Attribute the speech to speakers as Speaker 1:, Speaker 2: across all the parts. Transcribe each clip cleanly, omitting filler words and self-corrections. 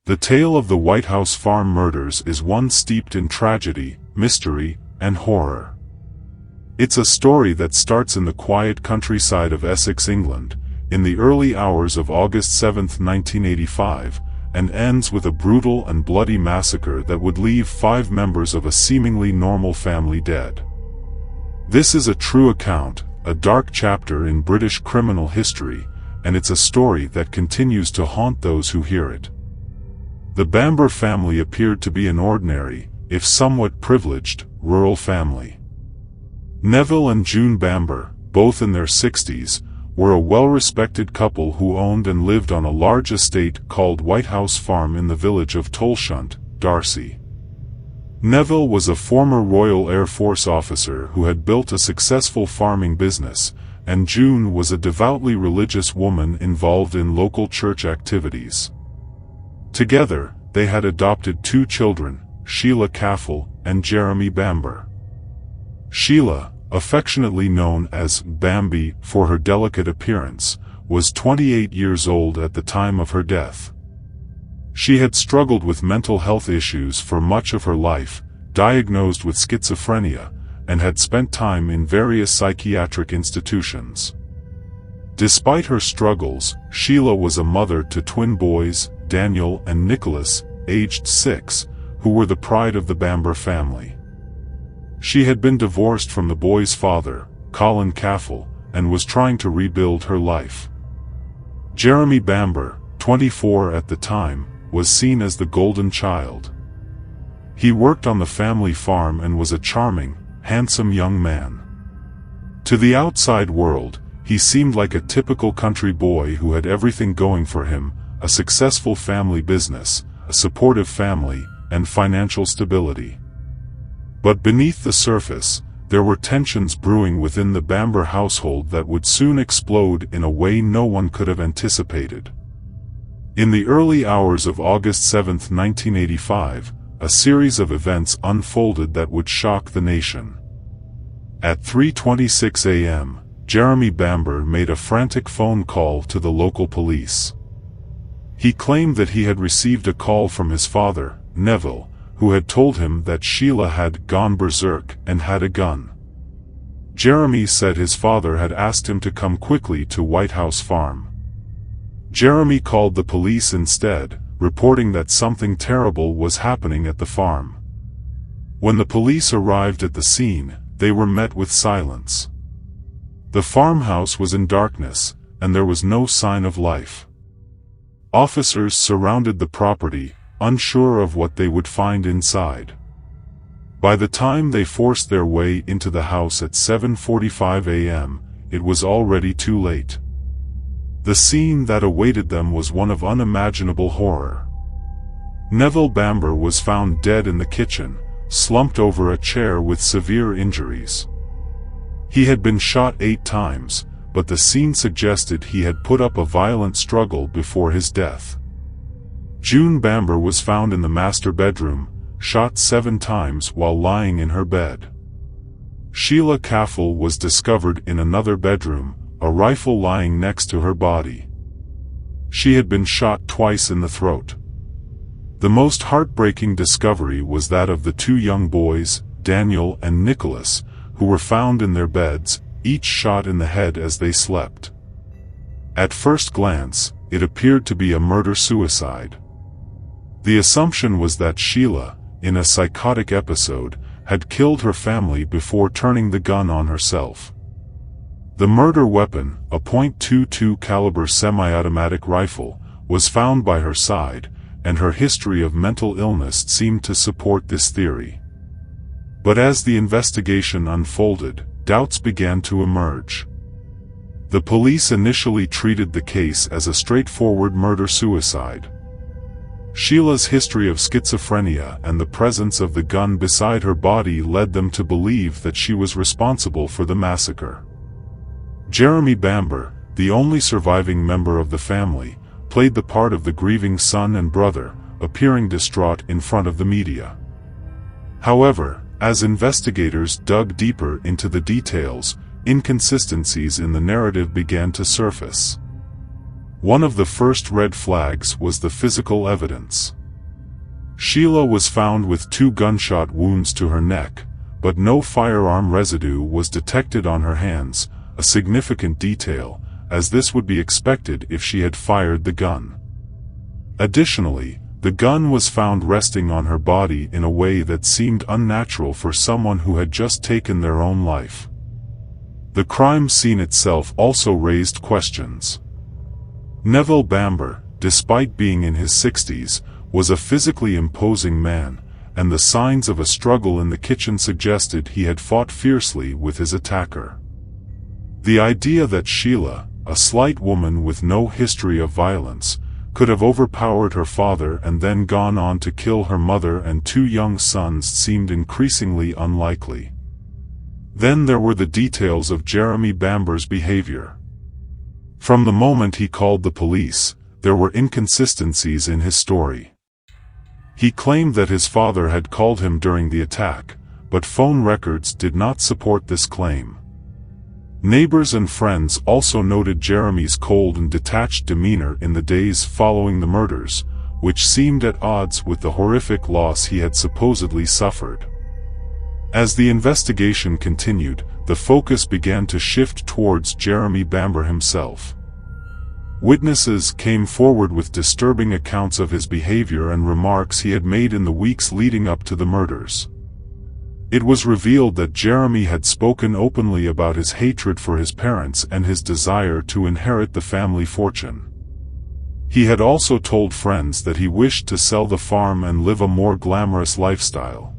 Speaker 1: The tale of the White House Farm murders is one steeped in tragedy, mystery, and horror. It's a story that starts in the quiet countryside of Essex, England, in the early hours of August 7, 1985, and ends with a brutal and bloody massacre that would leave 5 members of a seemingly normal family dead. This is a true account, a dark chapter in British criminal history, and it's a story that continues to haunt those who hear it. The Bamber family appeared to be an ordinary, if somewhat privileged, rural family. Neville and June Bamber, both in their 60s, were a well-respected couple who owned and lived on a large estate called White House Farm in the village of Tolshunt, Darcy. Neville was a former Royal Air Force officer who had built a successful farming business, and June was a devoutly religious woman involved in local church activities. Together, they had adopted 2 children, Sheila Caffel and Jeremy Bamber. Sheila, affectionately known as Bambi for her delicate appearance, was 28 years old at the time of her death. She had struggled with mental health issues for much of her life, diagnosed with schizophrenia, and had spent time in various psychiatric institutions. Despite her struggles, Sheila was a mother to twin boys, Daniel and Nicholas, aged 6, who were the pride of the Bamber family. She had been divorced from the boys' father, Colin Caffel, and was trying to rebuild her life. Jeremy Bamber, 24 at the time, was seen as the golden child. He worked on the family farm and was a charming, handsome young man. To the outside world, he seemed like a typical country boy who had everything going for him: a successful family business, a supportive family, and financial stability. But beneath the surface, there were tensions brewing within the Bamber household that would soon explode in a way no one could have anticipated. In the early hours of August 7, 1985, a series of events unfolded that would shock the nation. At 3:26 a.m., Jeremy Bamber made a frantic phone call to the local police. He claimed that he had received a call from his father, Neville, who had told him that Sheila had gone berserk and had a gun. Jeremy said his father had asked him to come quickly to White House Farm. Jeremy called the police instead, reporting that something terrible was happening at the farm. When the police arrived at the scene, they were met with silence. The farmhouse was in darkness, and there was no sign of life. Officers surrounded the property, unsure of what they would find inside. By the time they forced their way into the house at 7:45 a.m., it was already too late. The scene that awaited them was one of unimaginable horror. Neville Bamber was found dead in the kitchen, slumped over a chair with severe injuries. He had been shot 8 times, but the scene suggested he had put up a violent struggle before his death. June Bamber was found in the master bedroom, shot 7 times while lying in her bed. Sheila Caffel was discovered in another bedroom, a rifle lying next to her body. She had been shot twice in the throat. The most heartbreaking discovery was that of the 2 young boys, Daniel and Nicholas, who were found in their beds, each shot in the head as they slept. At first glance, it appeared to be a murder-suicide. The assumption was that Sheila, in a psychotic episode, had killed her family before turning the gun on herself. The murder weapon, a .22 caliber semi-automatic rifle, was found by her side, and her history of mental illness seemed to support this theory. But as the investigation unfolded, doubts began to emerge. The police initially treated the case as a straightforward murder-suicide. Sheila's history of schizophrenia and the presence of the gun beside her body led them to believe that she was responsible for the massacre. Jeremy Bamber, the only surviving member of the family, played the part of the grieving son and brother, appearing distraught in front of the media. However, as investigators dug deeper into the details, inconsistencies in the narrative began to surface. One of the first red flags was the physical evidence. Sheila was found with 2 gunshot wounds to her neck, but no firearm residue was detected on her hands, a significant detail, as this would be expected if she had fired the gun. Additionally, the gun was found resting on her body in a way that seemed unnatural for someone who had just taken their own life. The crime scene itself also raised questions. Neville Bamber, despite being in his 60s, was a physically imposing man, and the signs of a struggle in the kitchen suggested he had fought fiercely with his attacker. The idea that Sheila, a slight woman with no history of violence, could have overpowered her father and then gone on to kill her mother and 2 young sons seemed increasingly unlikely. Then there were the details of Jeremy Bamber's behavior. From the moment he called the police, there were inconsistencies in his story. He claimed that his father had called him during the attack, but phone records did not support this claim. Neighbors and friends also noted Jeremy's cold and detached demeanor in the days following the murders, which seemed at odds with the horrific loss he had supposedly suffered. As the investigation continued, the focus began to shift towards Jeremy Bamber himself. Witnesses came forward with disturbing accounts of his behavior and remarks he had made in the weeks leading up to the murders. It was revealed that Jeremy had spoken openly about his hatred for his parents and his desire to inherit the family fortune. He had also told friends that he wished to sell the farm and live a more glamorous lifestyle.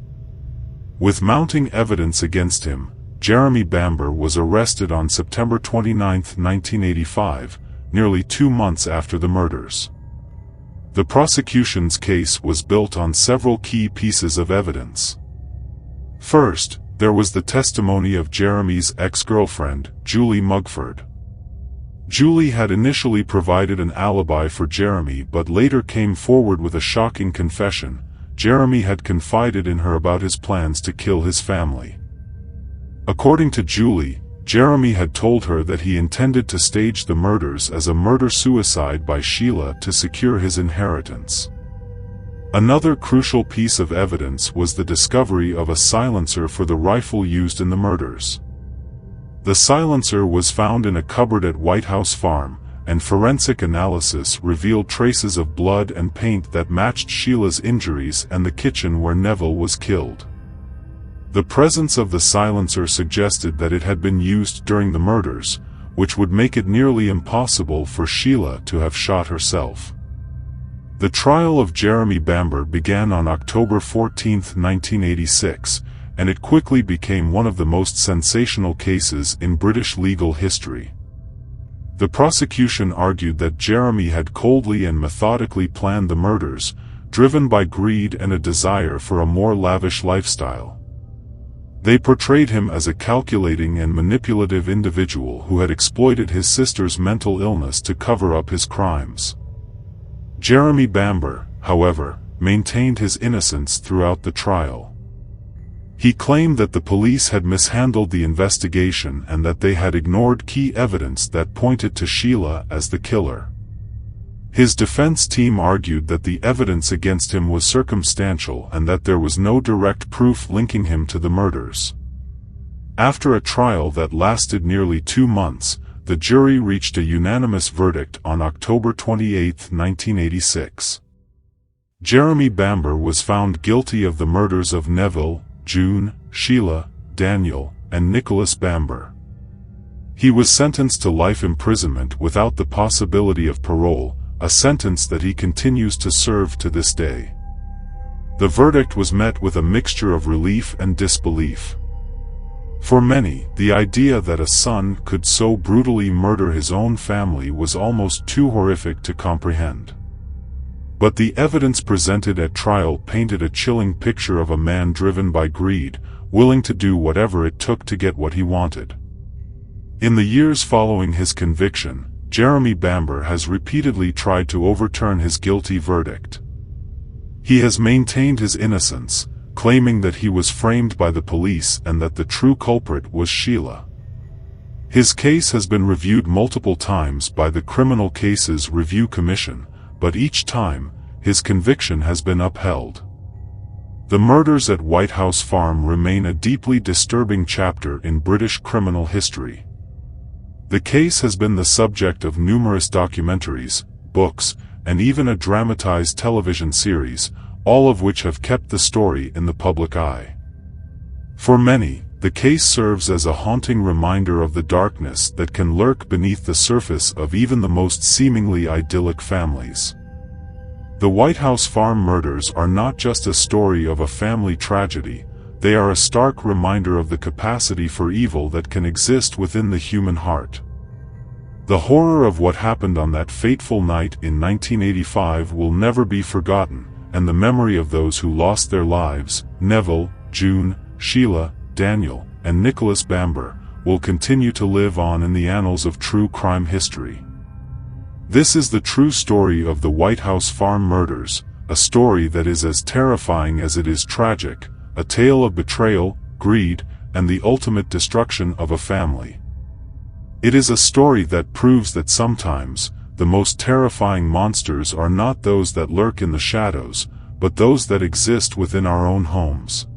Speaker 1: With mounting evidence against him, Jeremy Bamber was arrested on September 29, 1985, nearly 2 months after the murders. The prosecution's case was built on several key pieces of evidence. First, there was the testimony of Jeremy's ex-girlfriend, Julie Mugford. Julie had initially provided an alibi for Jeremy but later came forward with a shocking confession. Jeremy had confided in her about his plans to kill his family. According to Julie, Jeremy had told her that he intended to stage the murders as a murder-suicide by Sheila to secure his inheritance. Another crucial piece of evidence was the discovery of a silencer for the rifle used in the murders. The silencer was found in a cupboard at White House Farm, and forensic analysis revealed traces of blood and paint that matched Sheila's injuries and the kitchen where Neville was killed. The presence of the silencer suggested that it had been used during the murders, which would make it nearly impossible for Sheila to have shot herself. The trial of Jeremy Bamber began on October 14, 1986, and it quickly became one of the most sensational cases in British legal history. The prosecution argued that Jeremy had coldly and methodically planned the murders, driven by greed and a desire for a more lavish lifestyle. They portrayed him as a calculating and manipulative individual who had exploited his sister's mental illness to cover up his crimes. Jeremy Bamber, however, maintained his innocence throughout the trial. He claimed that the police had mishandled the investigation and that they had ignored key evidence that pointed to Sheila as the killer. His defense team argued that the evidence against him was circumstantial and that there was no direct proof linking him to the murders. After a trial that lasted nearly 2 months, the jury reached a unanimous verdict on October 28, 1986. Jeremy Bamber was found guilty of the murders of Neville, June, Sheila, Daniel, and Nicholas Bamber. He was sentenced to life imprisonment without the possibility of parole, a sentence that he continues to serve to this day. The verdict was met with a mixture of relief and disbelief. For many, the idea that a son could so brutally murder his own family was almost too horrific to comprehend. But the evidence presented at trial painted a chilling picture of a man driven by greed, willing to do whatever it took to get what he wanted. In the years following his conviction, Jeremy Bamber has repeatedly tried to overturn his guilty verdict. He has maintained his innocence, claiming that he was framed by the police and that the true culprit was Sheila. His case has been reviewed multiple times by the Criminal Cases Review Commission, but each time, his conviction has been upheld. The murders at White House Farm remain a deeply disturbing chapter in British criminal history. The case has been the subject of numerous documentaries, books, and even a dramatized television series, all of which have kept the story in the public eye. For many, the case serves as a haunting reminder of the darkness that can lurk beneath the surface of even the most seemingly idyllic families. The White House Farm murders are not just a story of a family tragedy, they are a stark reminder of the capacity for evil that can exist within the human heart. The horror of what happened on that fateful night in 1985 will never be forgotten, and the memory of those who lost their lives, Neville, June, Sheila, Daniel, and Nicholas Bamber, will continue to live on in the annals of true crime history. This is the true story of the White House Farm murders, a story that is as terrifying as it is tragic, a tale of betrayal, greed, and the ultimate destruction of a family. It is a story that proves that sometimes, the most terrifying monsters are not those that lurk in the shadows, but those that exist within our own homes.